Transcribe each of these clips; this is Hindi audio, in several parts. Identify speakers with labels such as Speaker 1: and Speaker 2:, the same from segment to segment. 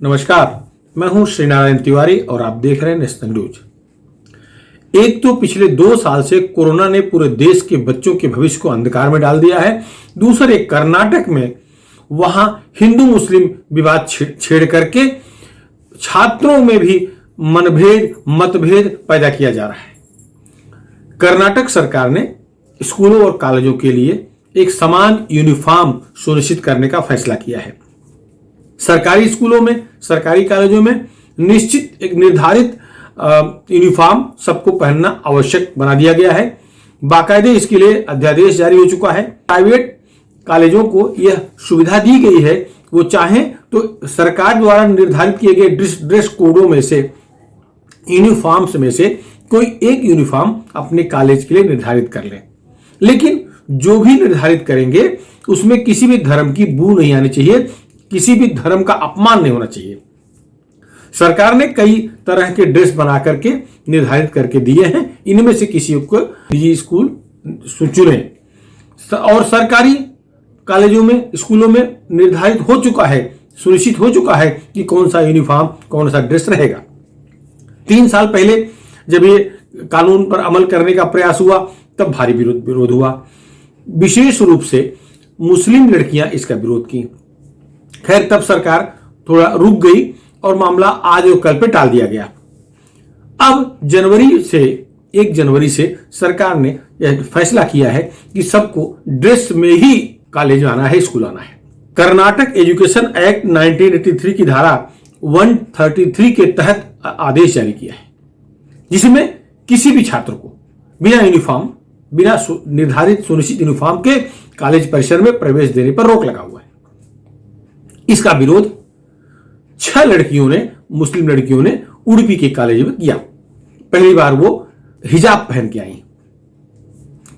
Speaker 1: नमस्कार, मैं हूं श्रीनारायण तिवारी और आप देख रहे हैं नेशनल न्यूज। एक तो पिछले 2 साल से कोरोना ने पूरे देश के बच्चों के भविष्य को अंधकार में डाल दिया है। दूसरे, कर्नाटक में वहां हिंदू मुस्लिम विवाद छेड़ करके छात्रों में भी मतभेद पैदा किया जा रहा है। कर्नाटक सरकार ने स्कूलों और कॉलेजों के लिए एक समान यूनिफॉर्म सुनिश्चित करने का फैसला किया है। सरकारी स्कूलों में, सरकारी कॉलेजों में निश्चित एक निर्धारित यूनिफॉर्म सबको पहनना आवश्यक बना दिया गया है। बाकायदे इसके लिए अध्यादेश जारी हो चुका है। प्राइवेट कॉलेजों को यह सुविधा दी गई है, वो चाहें तो सरकार द्वारा निर्धारित किए गए ड्रेस कोडों में से, यूनिफॉर्म्स में से कोई एक यूनिफॉर्म अपने कॉलेज के लिए निर्धारित कर लें। लेकिन जो भी निर्धारित करेंगे उसमें किसी भी धर्म की बू नहीं आनी चाहिए, किसी भी धर्म का अपमान नहीं होना चाहिए। सरकार ने कई तरह के ड्रेस बना करके निर्धारित करके दिए हैं, इनमें से किसी को निजी स्कूल चुनें। और सरकारी कॉलेजों में, स्कूलों में निर्धारित हो चुका है, सुनिश्चित हो चुका है कि कौन सा यूनिफॉर्म, कौन सा ड्रेस रहेगा। 3 साल पहले जब ये कानून पर अमल करने का प्रयास हुआ तब भारी विरोध हुआ। विशेष रूप से मुस्लिम लड़कियां इसका विरोध की। खैर, तब सरकार थोड़ा रुक गई और मामला आज और कल पे टाल दिया गया। अब 1 जनवरी से सरकार ने यह फैसला किया है कि सबको ड्रेस में ही कॉलेज आना है, स्कूल आना है। कर्नाटक एजुकेशन एक्ट 1983 की धारा 133 के तहत आदेश जारी किया है, जिसमें किसी भी छात्र को बिना यूनिफॉर्म, बिना निर्धारित सुनिश्चित यूनिफॉर्म के कॉलेज परिसर में प्रवेश देने पर रोक लगा हुआ है। इसका विरोध 6 लड़कियों ने, मुस्लिम लड़कियों ने उडुपी के कॉलेज में किया। पहली बार वो हिजाब पहन के आई,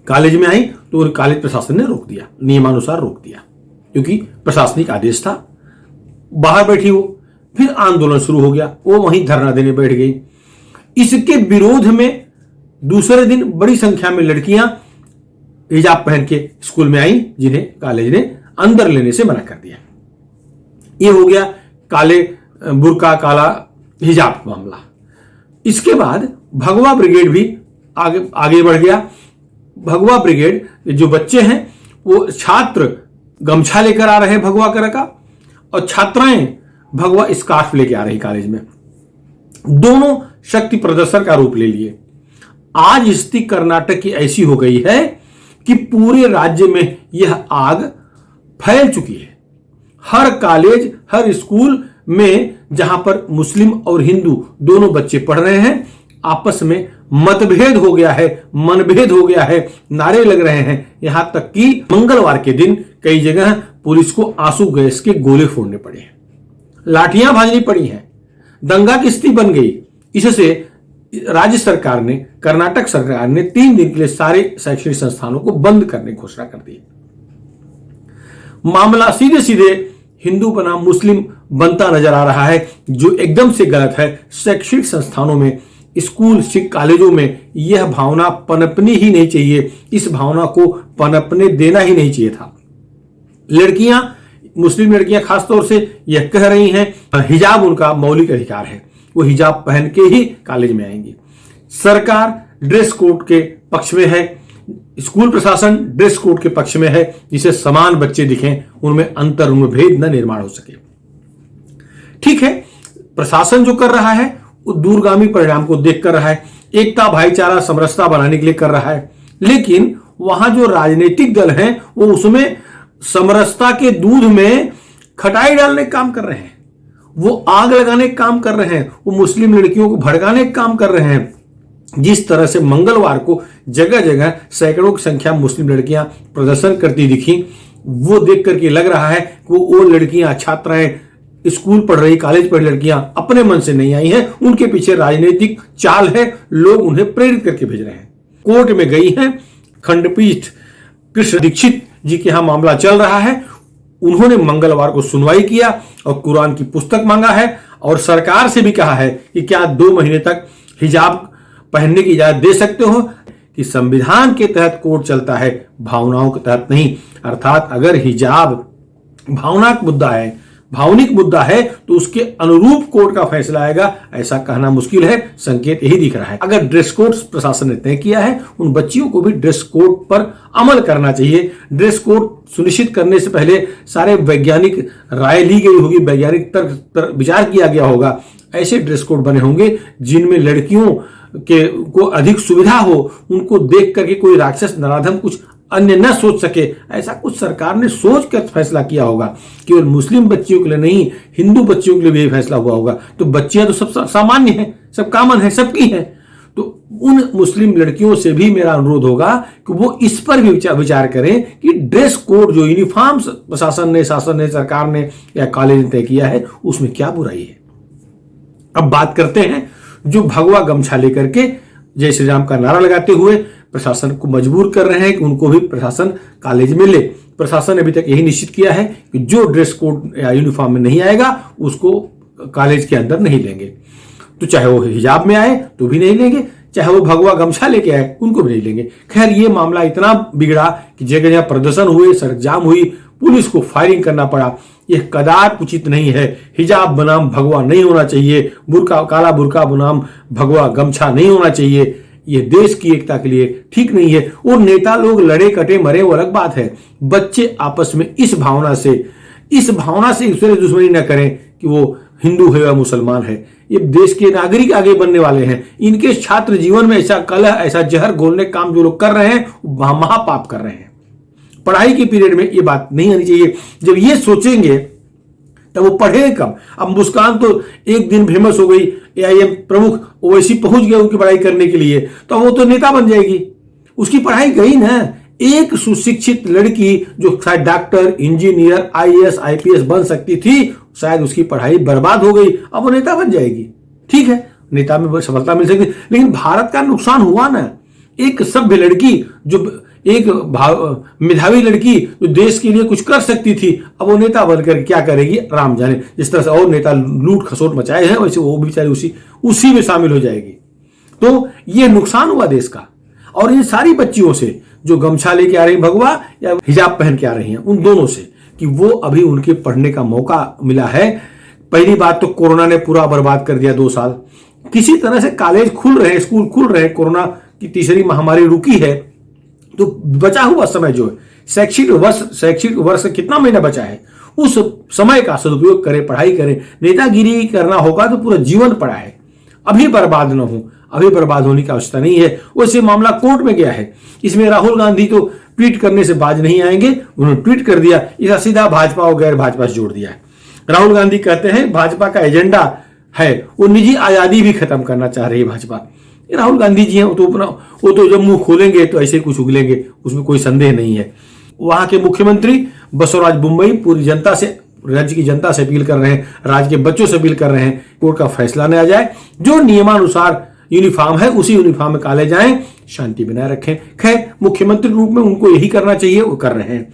Speaker 1: कॉलेज में आई तो कॉलेज प्रशासन ने रोक दिया, नियमानुसार रोक दिया, क्योंकि प्रशासनिक आदेश था। बाहर बैठी वो, फिर आंदोलन शुरू हो गया, वो वहीं धरना देने बैठ गई। इसके विरोध में दूसरे दिन बड़ी संख्या में लड़कियां हिजाब पहन के स्कूल में आई, जिन्हें कॉलेज ने अंदर लेने से मना कर दिया। ये हो गया काले बुर्का, काला हिजाब मामला। इसके बाद भगवा ब्रिगेड भी आगे बढ़ गया। भगवा ब्रिगेड जो बच्चे हैं, वो छात्र गमछा लेकर आ रहे हैं भगवा कलर का, और छात्राएं भगवा स्कार्फ लेकर आ रही कॉलेज में। दोनों शक्ति प्रदर्शन का रूप ले लिए। आज स्थिति कर्नाटक की ऐसी हो गई है कि पूरे राज्य में यह आग फैल चुकी है। हर कॉलेज, हर स्कूल में जहां पर मुस्लिम और हिंदू दोनों बच्चे पढ़ रहे हैं, आपस में मतभेद हो गया है, मनभेद हो गया है, नारे लग रहे हैं। यहां तक कि मंगलवार के दिन कई जगह पुलिस को आंसू गैस के गोले फोड़ने पड़े हैं, लाठियां भाजनी पड़ी हैं, दंगा की स्थिति बन गई। इससे राज्य सरकार ने, कर्नाटक सरकार ने 3 दिन के लिए सारे शैक्षणिक संस्थानों को बंद करने की घोषणा कर दी। मामला सीधे सीधे हिंदू बनाम मुस्लिम बनता नजर आ रहा है, जो एकदम से गलत है। शैक्षणिक संस्थानों में, स्कूल, कॉलेजों में यह भावना पनपनी ही नहीं चाहिए। इस भावना को पनपने देना ही नहीं चाहिए था। लड़कियां, मुस्लिम लड़कियां खासतौर से यह कह रही हैं हिजाब उनका मौलिक अधिकार है, वो हिजाब पहन के ही कॉलेज में आएंगी। सरकार ड्रेस कोड के पक्ष में है, स्कूल प्रशासन ड्रेस कोड के पक्ष में है, जिसे समान बच्चे दिखें, उनमें अंतर, उनमें भेद न निर्माण हो सके। ठीक है, प्रशासन जो कर रहा है वो दूरगामी परिणाम को देख कर रहा है, एकता, भाईचारा, समरसता बनाने के लिए कर रहा है। लेकिन वहां जो राजनीतिक दल हैं वो उसमें समरसता के दूध में खटाई डालने का काम कर रहे हैं, वो आग लगाने का काम कर रहे हैं, वो मुस्लिम लड़कियों को भड़काने का काम कर रहे हैं। जिस तरह से मंगलवार को जगह जगह सैकड़ों की संख्या मुस्लिम लड़कियां प्रदर्शन करती दिखी, वो देख करके लग रहा है कि वो लड़कियां, छात्राएं, स्कूल पढ़ रही, कॉलेज पढ़ लड़कियां अपने मन से नहीं आई हैं, उनके पीछे राजनीतिक चाल है, लोग उन्हें प्रेरित करके भेज रहे हैं। कोर्ट में गई हैं, खंडपीठ कृष्ण दीक्षित जी के यहां मामला चल रहा है। उन्होंने मंगलवार को सुनवाई किया और कुरान की पुस्तक मांगा है, और सरकार से भी कहा है कि क्या 2 महीने तक हिजाब पहनने की इजाजत दे सकते हो, कि संविधान के तहत कोर्ट चलता है, भावनाओं के तहत नहीं। अर्थात अगर हिजाब भावनात्मक मुद्दा है, भावनिक मुद्दा है तो उसके अनुरूप कोर्ट का फैसला आएगा, ऐसा कहना मुश्किल है। संकेत यही दिख रहा है। अगर ड्रेस कोड प्रशासन ने तय किया है, उन बच्चियों को भी ड्रेस कोड पर अमल करना चाहिए। ड्रेस कोड सुनिश्चित करने से पहले सारे वैज्ञानिक राय ली गई होगी, वैज्ञानिक तर्क पर विचार किया गया होगा। ऐसे ड्रेस कोड बने होंगे जिनमें लड़कियों के को अधिक सुविधा हो, उनको देख करके कोई राक्षस नराधम कुछ अन्य न सोच सके। ऐसा कुछ सरकार ने सोच कर फैसला किया होगा। केवल मुस्लिम बच्चियों के लिए नहीं, हिंदू बच्चियों के लिए भी फैसला हुआ होगा। तो बच्चियां तो सब सामान्य हैं, सब कॉमन है, सबकी हैं। तो उन मुस्लिम लड़कियों से भी मेरा अनुरोध होगा कि वो इस पर भी विचार करें कि ड्रेस कोड जो यूनिफॉर्म प्रशासन ने, शासन ने, सरकार ने या कॉलेज ने तय किया है, उसमें क्या बुराई है। अब बात करते हैं जो भगवा गमछा लेकर के जय श्री राम का नारा लगाते हुए प्रशासन को मजबूर कर रहे हैं कि उनको भी प्रशासन कॉलेज में ले। प्रशासन ने अभी तक यही निश्चित किया है कि जो ड्रेस कोड या यूनिफॉर्म में नहीं आएगा उसको कॉलेज के अंदर नहीं लेंगे। तो चाहे वो हिजाब में आए तो भी नहीं लेंगे, चाहे वो भगवा गमछा लेके आए उनको भी नहीं लेंगे। खैर, ये मामला इतना बिगड़ा कि जगह जगह प्रदर्शन हुए, सड़क जाम हुई, पुलिस को फायरिंग करना पड़ा। यह कदार उचित नहीं है। हिजाब बनाम भगवा नहीं होना चाहिए, बुर्का काला बुर्का बनाम भगवा गमछा नहीं होना चाहिए। यह देश की एकता के लिए ठीक नहीं है। और नेता लोग लड़े कटे मरे वो अलग बात है। बच्चे आपस में इस भावना से एक दूसरे दुश्मनी न करें कि वो हिंदू है या मुसलमान है। ये देश के नागरिक आगे बनने वाले हैं। इनके छात्र जीवन में ऐसा कलह, ऐसा जहर घोलने काम जो लोग कर रहे हैं वो महापाप कर रहे हैं। पढ़ाई के पीरियड में ये बात नहीं आनी चाहिए। जब ये सोचेंगे तब वो पढ़े कब। अब मुस्कान तो एक दिन फेमस हो गई, AIM प्रमुख ओवैसी पहुंच गए उनकी पढ़ाई करने के लिए, तो वो तो नेता बन जाएगी। उसकी पढ़ाई गई ना। एक सुशिक्षित लड़की जो शायद डॉक्टर, इंजीनियर, IAS, IPS बन सकती थी, शायद उसकी पढ़ाई बर्बाद हो गई, अब वो नेता बन जाएगी। ठीक है, नेता में सफलता मिल सकती, लेकिन भारत का नुकसान हुआ ना। एक सभ्य लड़की, जो एक मेधावी लड़की जो देश के लिए कुछ कर सकती थी, अब वो नेता बनकर क्या करेगी राम जाने। जिस तरह से और नेता लूट खसोट मचाए हैं, वैसे वो बेचारी उसी में शामिल हो जाएगी। तो ये नुकसान हुआ देश का। और इन सारी बच्चियों से जो गमछा लेके आ रही भगवा या हिजाब पहन के आ रही हैं, उन दोनों से कि वो अभी उनके पढ़ने का मौका मिला है। पहली बात तो कोरोना ने पूरा बर्बाद कर दिया 2 साल। किसी तरह से कॉलेज खुल रहे हैं, स्कूल खुल रहे हैं, कोरोना की तीसरी महामारी रुकी है, तो बचा हुआ समय जो है शैक्षिक वर्ष कितना महीना बचा है, उस समय का सदुपयोग करें, पढ़ाई करें। नेतागिरी करना होगा तो पूरा जीवन पड़ा है, अभी बर्बाद न हो। अभी बर्बाद होने की आवश्यकता नहीं है। वैसे मामला कोर्ट में गया है। इसमें राहुल गांधी तो ट्वीट करने से बाज नहीं आएंगे, उन्होंने ट्वीट कर दिया, इसका सीधा भाजपा और गैर भाजपा से जोड़ दिया है। राहुल गांधी कहते हैं भाजपा का एजेंडा है वो निजी आजादी भी खत्म करना चाह रही है भाजपा। राहुल गांधी जी हैं, वो तो जब मुंह खोलेंगे तो ऐसे कुछ उगलेंगे, उसमें कोई संदेह नहीं है। वहां के मुख्यमंत्री बसवराज बुम्बई पूरी जनता से, राज्य की जनता से अपील कर रहे हैं, राज्य के बच्चों से अपील कर रहे हैं, कोर्ट का फैसला न आ जाए, जो नियमानुसार यूनिफॉर्म है उसी यूनिफॉर्म में कॉलेज जाएं, शांति बनाए रखें। खैर, मुख्यमंत्री रूप में उनको यही करना चाहिए, वो कर रहे हैं।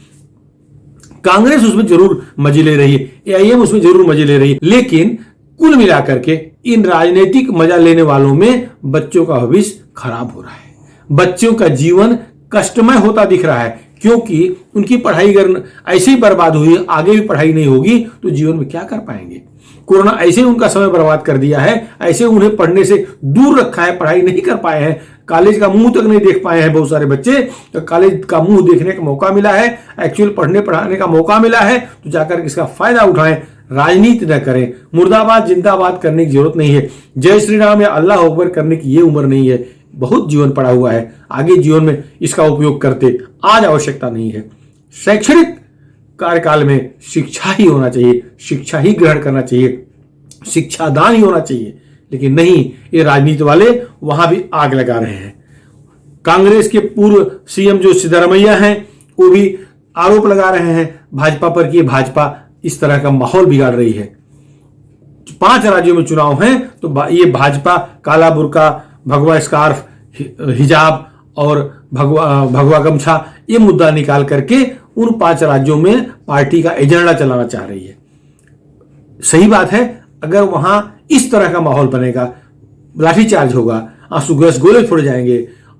Speaker 1: कांग्रेस उसमें जरूर मजे ले रही है, AIM उसमें जरूर मजे ले रही है, लेकिन कुल मिलाकर के इन राजनीतिक मजा लेने वालों में बच्चों का भविष्य खराब हो रहा है। बच्चों का जीवन कष्टमय होता दिख रहा है, क्योंकि उनकी पढ़ाई ऐसे ही बर्बाद हुई है। आगे भी पढ़ाई नहीं होगी तो जीवन में क्या कर पाएंगे। कोरोना ऐसे ही उनका समय बर्बाद कर दिया है, ऐसे उन्हें पढ़ने से दूर रखा है, पढ़ाई नहीं कर पाए हैं, कॉलेज का मुंह तक नहीं देख पाए हैं। बहुत सारे बच्चे तो कॉलेज का मुंह देखने का मौका मिला है, एक्चुअल पढ़ने पढ़ाने का मौका मिला है, तो जाकर इसका फायदा उठाएं, राजनीति न करें। मुर्दाबाद जिंदाबाद करने की जरूरत नहीं है। जय श्री राम या अल्लाह अकबर करने की ये उम्र नहीं है। बहुत जीवन पड़ा हुआ है, आगे जीवन में इसका उपयोग करते, आज आवश्यकता नहीं है। शैक्षणिक कार्यकाल में शिक्षा ही होना चाहिए, शिक्षा ही ग्रहण करना चाहिए, शिक्षादान ही होना चाहिए, लेकिन नहीं, ये राजनीति वाले वहां भी आग लगा रहे हैं। कांग्रेस के पूर्व CM जो सिद्धरामैया हैं, वो भी आरोप लगा रहे हैं भाजपा पर कि भाजपा इस तरह का माहौल बिगाड़ रही है। 5 राज्यों में चुनाव हैं, तो ये भाजपा काला बुर्का, भगवा स्कार्फ, हिजाब और भगवा गमछा, ये मुद्दा निकाल करके उन 5 राज्यों में पार्टी का एजेंडा चलाना चाह रही है। सही बात है, अगर वहां इस तरह का माहौल बनेगा, लाठीचार्ज होगा, आंसू गैस गोले छोड़े जाएंगे,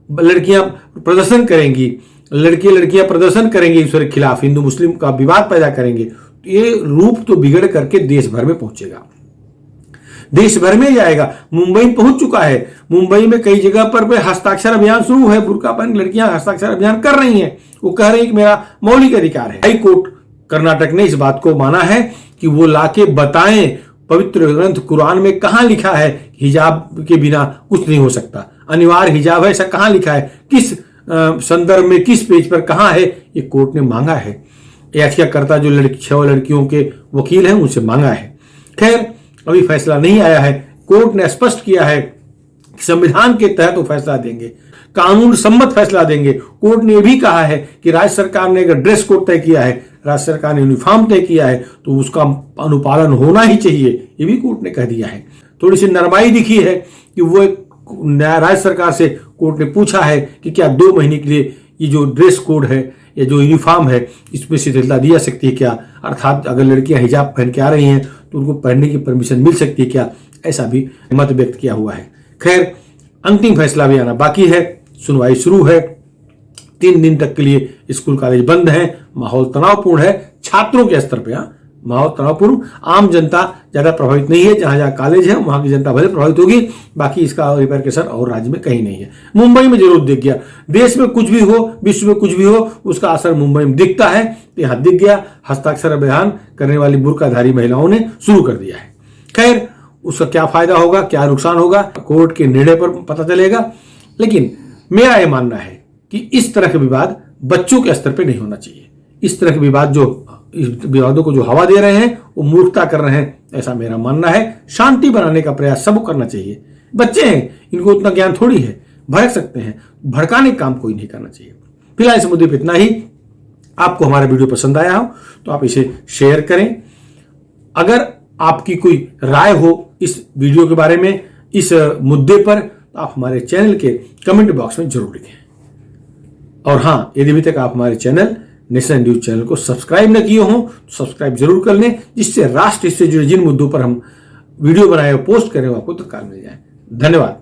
Speaker 1: लड़कियां प्रदर्शन करेंगी, लड़कियां प्रदर्शन करेंगे ईश्वर के खिलाफ, हिंदू मुस्लिम का विवाद पैदा करेंगे, ये रूप तो बिगड़ करके देश भर में पहुंचेगा, देश भर में जाएगा। मुंबई में पहुंच चुका है, मुंबई में कई जगह पर हस्ताक्षर अभियान शुरू है, बुर्का पहन लड़कियां हस्ताक्षर अभियान कर रही हैं। वो कह रही हैं कि मेरा मौलिक अधिकार है। हाई कोर्ट कर्नाटक ने इस बात को माना है कि वो लाके बताएं पवित्र ग्रंथ कुरान में कहां लिखा है हिजाब के बिना कुछ नहीं हो सकता, अनिवार्य हिजाब है, ऐसा कहां लिखा है, किस संदर्भ में, किस पेज पर कहां है, ये कोर्ट ने मांगा है। याचिकाकर्ता जो 6 लड़कियों के वकील हैं उनसे मांगा है। खैर अभी फैसला नहीं आया है। कोर्ट ने स्पष्ट किया है कि संविधान के तहत वो फैसला देंगे, कानून सम्मत फैसला देंगे। कोर्ट ने यह भी कहा है कि राज्य सरकार ने अगर ड्रेस कोड तय किया है, राज्य सरकार ने यूनिफॉर्म तय किया है, तो उसका अनुपालन होना ही चाहिए, ये भी कोर्ट ने कह दिया है। थोड़ी सी नरमाई दिखी है कि वो राज्य सरकार से कोर्ट ने पूछा है कि क्या 2 महीने के लिए ये जो ड्रेस कोड है या जो यूनिफॉर्म है इसमें शिथिलता दी जा सकती है क्या, अर्थात अगर लड़कियां हिजाब पहन के आ रही हैं तो उनको पहनने की परमिशन मिल सकती है क्या, ऐसा भी मत व्यक्त किया हुआ है। खैर अंतिम फैसला भी आना बाकी है, सुनवाई शुरू है। 3 दिन तक के लिए स्कूल कॉलेज बंद है। माहौल तनावपूर्ण है छात्रों के स्तर पे, माहौल तनावपूर्ण। आम जनता ज्यादा प्रभावित नहीं है, जहां जहां कॉलेज है वहां की जनता भले प्रभावित होगी, बाकी इसका रिपरकशन और राज्य में कहीं नहीं है। मुंबई में जरूर दिख गया, देश में कुछ भी हो, विश्व में कुछ भी हो, उसका असर मुंबई में दिखता है। यहां दिख गया, हस्ताक्षर अभियान करने वाली बुर्काधारी महिलाओं ने शुरू कर दिया है। खैर उसका क्या फायदा होगा, क्या नुकसान होगा, कोर्ट के निर्णय पर पता चलेगा। लेकिन मेरा यह मानना है कि इस तरह के विवाद बच्चों के स्तर पर नहीं होना चाहिए। इस तरह के विवाद जो इस विवादों को जो हवा दे रहे हैं वो मूर्खता कर रहे हैं, ऐसा मेरा मानना है। शांति बनाने का प्रयास सबको करना चाहिए। बच्चे हैं, इनको उतना ज्ञान थोड़ी है, भड़क सकते हैं, भड़काने का काम कोई नहीं करना चाहिए। फिलहाल इस मुद्दे पर इतना ही। आपको हमारा वीडियो पसंद आया हो तो आप इसे शेयर करें। अगर आपकी कोई राय हो इस वीडियो के बारे में, इस मुद्दे पर, तो आप हमारे चैनल के कमेंट बॉक्स में जरूर लिखें। और हां, यदि अभी तक आप हमारे चैनल नेशनल न्यूज चैनल को सब्सक्राइब न किए हों तो सब्सक्राइब जरूर कर लें, जिससे राष्ट्र से जुड़े जिन मुद्दों पर हम वीडियो बनाए और पोस्ट करें वो आपको तत्काल मिल जाए। धन्यवाद।